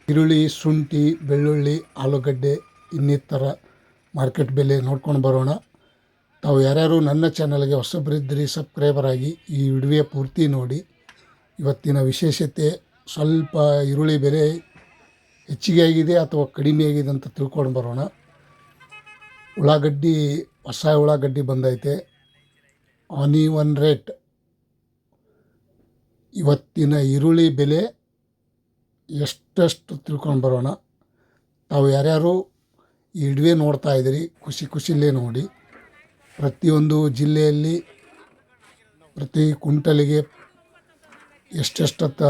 ಈರುಳ್ಳಿ, ಶುಂಠಿ, ಬೆಳ್ಳುಳ್ಳಿ, ಆಲೂಗಡ್ಡೆ ಇನ್ನಿತರ ಮಾರ್ಕೆಟ್ ಬೆಲೆ ನೋಡ್ಕೊಂಡು ಬರೋಣ. ತಾವು ಯಾರ್ಯಾರು ನನ್ನ ಚಾನಲ್ಗೆ ಹೊಸಬರಿದ್ದರೆ ಸಬ್ಸ್ಕ್ರೈಬರ್ ಆಗಿ ಈ ವಿಡಿಯೋ ಪೂರ್ತಿ ನೋಡಿ. ಇವತ್ತಿನ ವಿಶೇಷತೆ ಸ್ವಲ್ಪ ಈರುಳ್ಳಿ ಬೆಲೆ ಹೆಚ್ಚಿಗೆ ಆಗಿದೆ ಅಥವಾ ಕಡಿಮೆ ಆಗಿದೆ ಅಂತ ತಿಳ್ಕೊಂಡು ಬರೋಣ. ಉಳ್ಳಾಗಡ್ಡಿ, ಹೊಸ ಉಳ್ಳಾಗಡ್ಡಿ ಬಂದೈತೆ. ಆನಿಯನ್ ರೇಟ್, ಇವತ್ತಿನ ಈರುಳ್ಳಿ ಬೆಲೆ ಎಷ್ಟೆಷ್ಟು ತಿಳ್ಕೊಂಡು ಬರೋಣ. ತಾವು ಯಾರ್ಯಾರು ಈ ವಿಡಿಯೋ ನೋಡ್ತಾ ಇದ್ದೀರಿ ಖುಷಿಲೇ ನೋಡಿ. ಪ್ರತಿಯೊಂದು ಜಿಲ್ಲೆಯಲ್ಲಿ ಪ್ರತಿ ಕುಂಟಲಿಗೆ ಎಷ್ಟೆಷ್ಟತ್ತ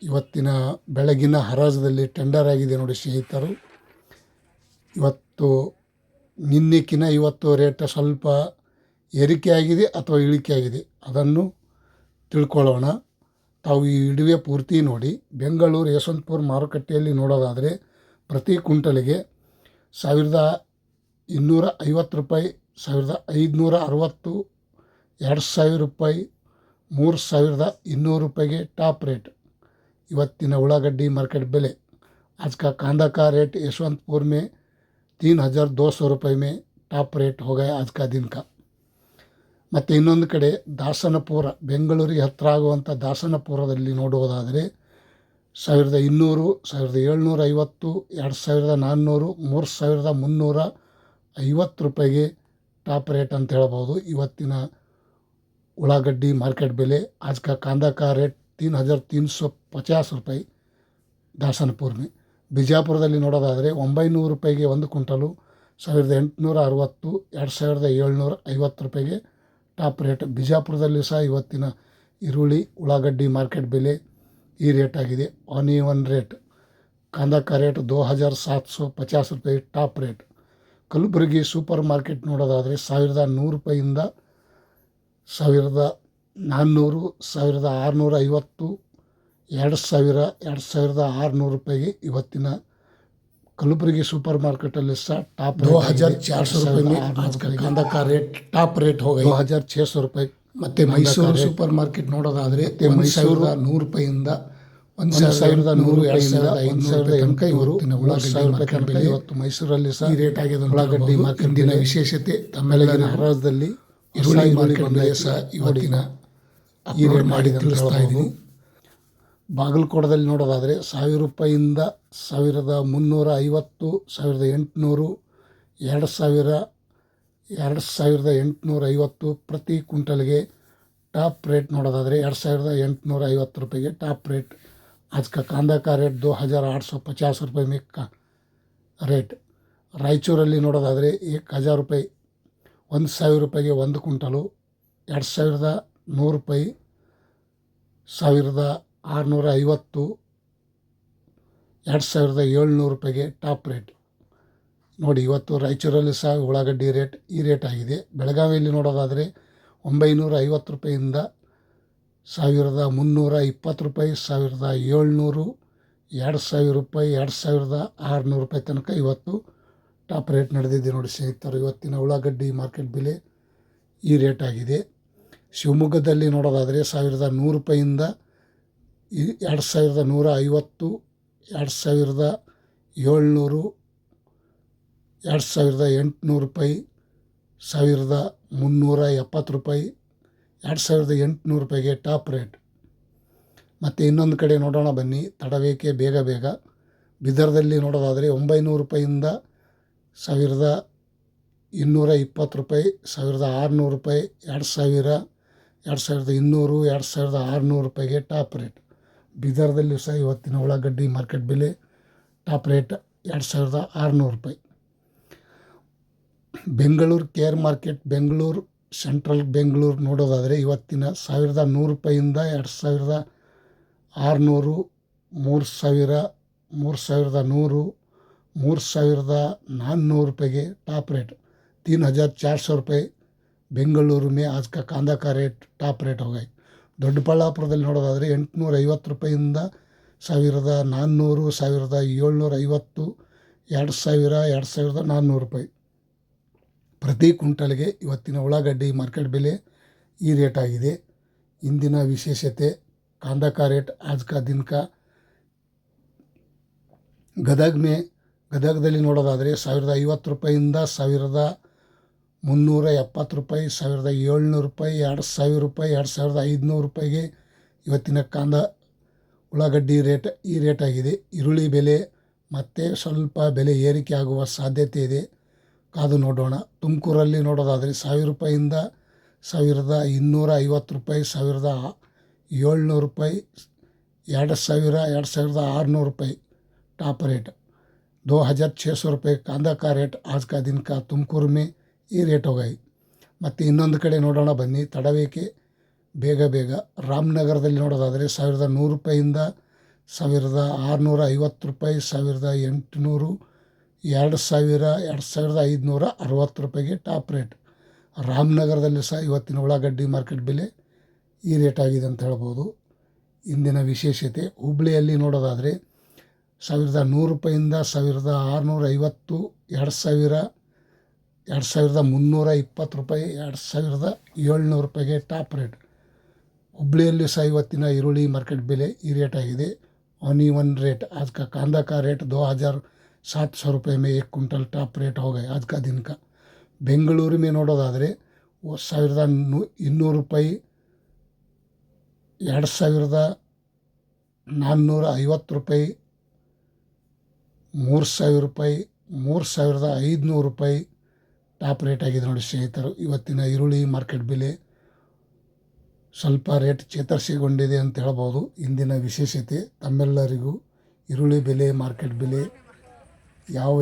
ಇವತ್ತಿನ ಬೆಳಗಿನ ಹರಾಜದಲ್ಲಿ ಟೆಂಡರ್ ಆಗಿದೆ ನೋಡಿ ಸ್ನೇಹಿತರು. ಇವತ್ತು ನಿನ್ನೆಕಿನ ಇವತ್ತು ರೇಟ್ ಸ್ವಲ್ಪ ಏರಿಕೆ ಆಗಿದೆ ಅಥವಾ ಇಳಿಕೆ ಆಗಿದೆ, ಅದನ್ನು ತಿಳ್ಕೊಳ್ಳೋಣ. ತಾವು ಈ ವಿಡಿಯೋ ಪೂರ್ತಿ ನೋಡಿ. ಬೆಂಗಳೂರು ಯಶವಂತಪುರ ಮಾರುಕಟ್ಟೆಯಲ್ಲಿ ನೋಡೋದಾದರೆ ಪ್ರತಿ ಕುಂಟಲಿಗೆ 1250 ರೂಪಾಯಿ, 1560, 2000 ರೂಪಾಯಿ, 3200 ರೂಪಾಯಿಗೆ ಟಾಪ್ ರೇಟ್ ಇವತ್ತಿನ उಳ್ಳागड्डी मार्केट बेले। आज का कांदा का रेट यशवंतपुर में 3200 रुपये में टॉप रेट हो गया आज का दिन का। ಮತ್ತು ಇನ್ನೊಂದು ಕಡೆ ದಾಸನಪುರ, ಬೆಂಗಳೂರಿಗೆ ಹತ್ತಿರ ಆಗುವಂಥ ದಾಸನಪುರದಲ್ಲಿ ನೋಡುವುದಾದರೆ 1200, 1750, 2400, 3350 ರೂಪಾಯಿಗೆ ಟಾಪ್ ರೇಟ್ ಅಂತ ಹೇಳ್ಬೋದು ಇವತ್ತಿನ उಳ್ಳागड्डी मार्केट बेले। आज का कांदा का रेट 3350 ರೂಪಾಯಿ ದಾಸನಪುರ में। ಬಿಜಾಪುರದಲ್ಲಿ ನೋಡೋದಾದರೆ 900 ರೂಪಾಯಿಗೆ ಒಂದು ಕ್ವಿಂಟಲು, 1860, 2750 ರೂಪಾಯಿಗೆ ಟಾಪ್ ರೇಟ್ ಬಿಜಾಪುರದಲ್ಲಿ ಸಹ ಇವತ್ತಿನ ಈರುಳ್ಳಿ उಳ್ಳागड्डी मार्केट बेले ಈ ರೇಟ್ ಆಗಿದೆ। ಆನಿಯನ್ ರೇಟ್, कांदा का रेट 2750 ರೂಪಾಯಿ top rate. Kalaburagi super market ನೋಡೋದಾದರೆ 1100 ರೂಪಾಯಿಯಿಂದ 1400, 1650, 2000, 2600 ರೂಪಾಯಿಗೆ ಇವತ್ತಿನ कलबुर्गी सुपर मार्केटಲ್ಲಿ ಸಹ ಟಾಪ್ 2400 रुपये में आज का कांदा का रेट ಟಾಪ್ ರೇಟ್ हो गई 2600 ರೂಪಾಯಿ। ಮತ್ತು ಮೈಸೂರು ಸೂಪರ್ ಮಾರ್ಕೆಟ್ ನೋಡೋದಾದರೆ 1100 ರೂಪಾಯಿಯಿಂದ 1100, 2500 ಇವತ್ತು ಮೈಸೂರಲ್ಲಿ ಸಹ ಈ ರೇಟ್ ಆಗಿದೆ उಳ್ಳागड्डी ಮಾರ್ಕೆಟ್ ದಿನ ವಿಶೇಷತೆ ತಮ್ಮೆಲ್ಲರಿಗೂ ಹರಾಜದಲ್ಲಿ ಈರುಳ್ಳಿ ಮಾರ್ಕೆಟ್ ಬೆಲೆ ಸಹ ಇವತ್ತಿನ ಈ ರೇಟ್ ಮಾಡಿ ತಿಳಿಸ್ತಾ ಇದ್ದೀನಿ। ಬಾಗಲಕೋಟದಲ್ಲಿ ನೋಡೋದಾದರೆ 1000 ರೂಪಾಯಿಯಿಂದ 1350, 1800, 2000, 2850 ಪ್ರತಿ ಕ್ವಿಂಟಲ್ಗೆ ಟಾಪ್ ರೇಟ್ ನೋಡೋದಾದರೆ 2850 ರೂಪಾಯಿಗೆ ಟಾಪ್ ರೇಟ್। आज का कांदा का रेट 2850 रुपये में का ರೇಟ್। ರಾಯಚೂರಲ್ಲಿ ನೋಡೋದಾದರೆ 1000 ರೂಪಾಯಿ, 1000 ರೂಪಾಯಿಗೆ ಒಂದು ಕ್ವಿಂಟಲು, 2100 ರೂಪಾಯಿ, 1650, 2700 ರೂಪಾಯಿಗೆ ಟಾಪ್ ರೇಟ್ ನೋಡಿ। ಇವತ್ತು ರಾಯಚೂರಲ್ಲಿ ಸಹ ಉಳ್ಳಾಗಡ್ಡಿ ರೇಟ್ ಈ ರೇಟ್ ಆಗಿದೆ। ಬೆಳಗಾವಿಯಲ್ಲಿ ನೋಡೋದಾದರೆ 950 ರೂಪಾಯಿಯಿಂದ 1320 ರೂಪಾಯಿ, 1700, 2000 ರೂಪಾಯಿ, 2600 ರೂಪಾಯಿ ತನಕ ಇವತ್ತು ಟಾಪ್ ರೇಟ್ ನಡೆದಿದೆ ನೋಡಿ ಸ್ನೇಹಿತರು। ಇವತ್ತಿನ ಉಳ್ಳಾಗಡ್ಡಿ ಮಾರ್ಕೆಟ್ ಬೆಲೆ ಈ ರೇಟ್ ಆಗಿದೆ। ಶಿವಮೊಗ್ಗದಲ್ಲಿ ನೋಡೋದಾದರೆ 1100 ರೂಪಾಯಿಯಿಂದ 2150, 2700, 2800 ರೂಪಾಯಿ, 1370 ರೂಪಾಯಿ, 2800 ರೂಪಾಯಿಗೆ ಟಾಪ್ ರೇಟ್। ಮತ್ತು ಇನ್ನೊಂದು ಕಡೆ ನೋಡೋಣ ಬನ್ನಿ, ತಡವೇಕೆ ಬೇಗ ಬಿದರ್ದಲ್ಲಿ ನೋಡೋದಾದರೆ 900 ರೂಪಾಯಿಯಿಂದ 1220 ರೂಪಾಯಿ, 1600 ರೂಪಾಯಿ, 2000, 2200, 2600 ರೂಪಾಯಿಗೆ ಟಾಪ್ ರೇಟ್। ಬೀದರ್ದಲ್ಲಿ ಸಹ ಇವತ್ತಿನ ಉಳ್ಳಾಗಡ್ಡಿ ಮಾರ್ಕೆಟ್ ಬೆಲೆ ಟಾಪ್ ರೇಟ್ 2600 ರೂಪಾಯಿ। Bengaluru care market, Bengaluru central Bengaluru ನೋಡೋದಾದರೆ ಇವತ್ತಿನ 1100 ರೂಪಾಯಿಯಿಂದ 2600, 3000, 3100, 3400 ರೂಪಾಯಿಗೆ ಟಾಪ್ ರೇಟ್। 3400 रुपये ಬೆಂಗಳೂರು में आज का कांदा का रेट ಟಾಪ್ ರೇಟ್ हो गए। ದೊಡ್ಡಬಳ್ಳಾಪುರದಲ್ಲಿ ನೋಡೋದಾದರೆ 850 ರೂಪಾಯಿಯಿಂದ 1400, 1750, 2000, 2400 ರೂಪಾಯಿ ಪ್ರತಿ ಕ್ವಿಂಟಲ್ಗೆ ಇವತ್ತಿನ ಉಳ್ಳಾಗಡ್ಡಿ ಮಾರ್ಕೆಟ್ ಬೆಲೆ ಈ ರೇಟ್ ಆಗಿದೆ। ಇಂದಿನ ವಿಶೇಷತೆ कांदा का रेट आज का दिन का ಗದಗದಲ್ಲಿ ನೋಡೋದಾದರೆ 1050 ರೂಪಾಯಿಂದ 1370 ರೂಪಾಯಿ, 1700 ರೂಪಾಯಿ, 2000 ರೂಪಾಯಿ, 2500 ರೂಪಾಯಿಗೆ ಇವತ್ತಿನ ಉಳ್ಳಾಗಡ್ಡಿ ಈ ರೇಟ್ ಆಗಿದೆ. ಈರುಳ್ಳಿ ಬೆಲೆ ಮತ್ತೆ ಸ್ವಲ್ಪ ಬೆಲೆ ಏರಿಕೆ ಆಗುವ ಸಾಧ್ಯತೆ ಇದೆ, ಕಾದು ನೋಡೋಣ. ತುಮಕೂರಲ್ಲಿ ನೋಡೋದಾದರೆ 1000 ರೂಪಾಯಿಂದ 1250 ರೂಪಾಯಿ, 1700 ರೂಪಾಯಿ, 2000, 2600 ರೂಪಾಯಿ टॉप रेट, 2600 रुपये कांदा का रेट आज का दिन का तुमकूರು में ಈ ರೇಟ್ ಹೋಗಾಯಿ. ಮತ್ತು ಇನ್ನೊಂದು ಕಡೆ ನೋಡೋಣ ಬನ್ನಿ, ತಡವೇಕೆ ಬೇಗ ರಾಮನಗರದಲ್ಲಿ ನೋಡೋದಾದರೆ 1100 ರೂಪಾಯಿಂದ 1650 ರೂಪಾಯಿ, 1800, 2000, 2560 ರೂಪಾಯಿಗೆ ಟಾಪ್ ರೇಟ್. ರಾಮನಗರದಲ್ಲಿ ಸಹ ಇವತ್ತಿನ ಉಳ್ಳಾಗಡ್ಡಿ ಮಾರ್ಕೆಟ್ ಬೆಲೆ ಈ ರೇಟ್ ಆಗಿದೆ ಅಂತ ಹೇಳ್ಬೋದು. ಇಂದಿನ ವಿಶೇಷತೆ ಹುಬ್ಬಳ್ಳಿಯಲ್ಲಿ ನೋಡೋದಾದರೆ 1100 ರೂಪಾಯಿಂದ 1650, 2000, 2320 ರೂಪಾಯಿ, 2700 ರೂಪಾಯಿಗೆ ಟಾಪ್ ರೇಟ್. ಹುಬ್ಬಳ್ಳಿಯಲ್ಲಿ ಸಹ ಇವತ್ತಿನ ಈರುಳ್ಳಿ ಮಾರ್ಕೆಟ್ ಬೆಲೆ ಈ ರೇಟ್ ಆಗಿದೆ. ऑनियन रेट आज का कांदा का रेट 2700 रुपये में 1 कुंटल टॉप रेट हो गए आज का दिन का. ಬೆಂಗಳೂರು में ನೋಡೋದಾದರೆ 1200 ರೂಪಾಯಿ, 2450 ರೂಪಾಯಿ, 3000 ರೂಪಾಯಿ, 3500 ರೂಪಾಯಿ ಟಾಪ್ ರೇಟ್ ಆಗಿದೆ ನೋಡಿ ಸ್ನೇಹಿತರು. ಇವತ್ತಿನ ಈರುಳ್ಳಿ ಮಾರ್ಕೆಟ್ ಬೆಲೆ ಸ್ವಲ್ಪ ರೇಟ್ ಚೇತರಿಸಿಕೊಂಡಿದೆ ಅಂತ ಹೇಳ್ಬೋದು. ಇಂದಿನ ವಿಶೇಷತೆ ತಮ್ಮೆಲ್ಲರಿಗೂ ಈರುಳ್ಳಿ ಬೆಲೆ, ಮಾರ್ಕೆಟ್ ಬೆಲೆ ಯಾವ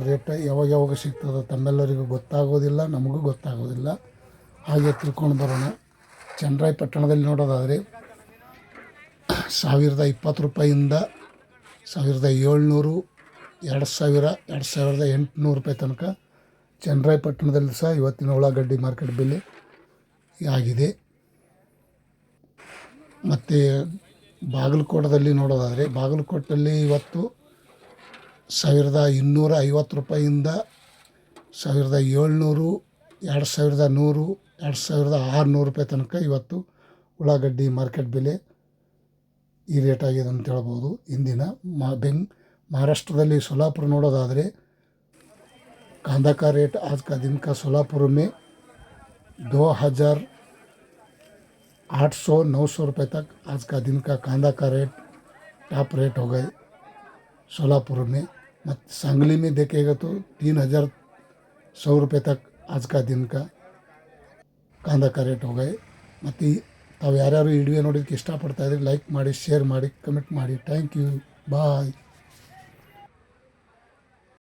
ರೇಟ್ ಯಾವಾಗ ಸಿಗ್ತದೋ ತಮ್ಮೆಲ್ಲರಿಗೂ ಗೊತ್ತಾಗೋದಿಲ್ಲ, ನಮಗೂ ಗೊತ್ತಾಗೋದಿಲ್ಲ. ಹಾಗೆ ತಿಳ್ಕೊಂಡು ಬರೋಣ. ಚನ್ನರಾಯಪಟ್ಟಣದಲ್ಲಿ ನೋಡೋದಾದರೆ 1020 ರೂಪಾಯಿಂದ 1700, 2000, 2800 ರೂಪಾಯಿ ತನಕ ಚನ್ನರಾಯಪಟ್ಟಣದಲ್ಲಿ ಸಹ ಇವತ್ತಿನ ಉಳ್ಳಾಗಡ್ಡಿ ಮಾರ್ಕೆಟ್ ಬೆಲೆ ಆಗಿದೆ. ಮತ್ತು ಬಾಗಲಕೋಟದಲ್ಲಿ ನೋಡೋದಾದರೆ ಬಾಗಲಕೋಟಲ್ಲಿ ಇವತ್ತು 1250 ರೂಪಾಯಿಂದ 1700, 2100, 2600 ರೂಪಾಯಿ ತನಕ ಇವತ್ತು ಉಳ್ಳಾಗಡ್ಡಿ ಮಾರ್ಕೆಟ್ ಬೆಲೆ ಈ ರೇಟ್ ಆಗಿದೆ ಅಂತ ಹೇಳ್ಬೋದು. ಇಂದಿನ महाराष्ट्रದಲ್ಲಿ सोलापुर ನೋಡೋದಾದರೆ कांदा का रेट आज का दिन का सोलापुर में 2800-900 रुपये तक आज का दिन का कांदा का रेट टॉप रेट हो गए सोलापुर में. ಮತ್ತು सांगली में देखेगा तो 3100 रुपये तक आज का दिन का कांदा का रेट हो गए. ಮತ್ತು ತಾವು ಯಾರ್ಯಾರು ಈ ವಿಡಿಯೋ ನೋಡೋದಕ್ಕೆ ಇಷ್ಟಪಡ್ತಾಯಿದ್ರೆ ಲೈಕ್ ಮಾಡಿ, ಶೇರ್ ಮಾಡಿ, ಕಮೆಂಟ್ ಮಾಡಿ. Thank you, bye.